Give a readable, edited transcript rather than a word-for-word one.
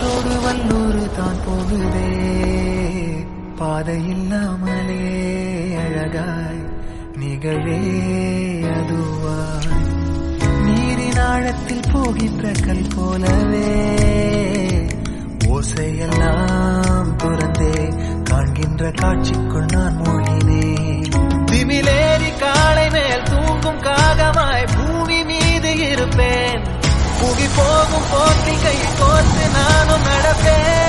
காற்றோடு வல்லூறு தான் போகுதே பாதை இல்லாமலே அழகாய் நிகழே அதுவாய் நீரின் ஆழத்தில் போகின்ற கல் போலவே ஓசையெல்லாம் துறந்தே காண்கின்ற காட்சிக்குள் நான் மூழ்கினேன் திமிலேறி காலை மேல் தூங்கும் காகமாய் பூமி மீது இருப்பேன் புகி போகும் போக்கில் கை கோர்த்து நானும் நடப்பேன்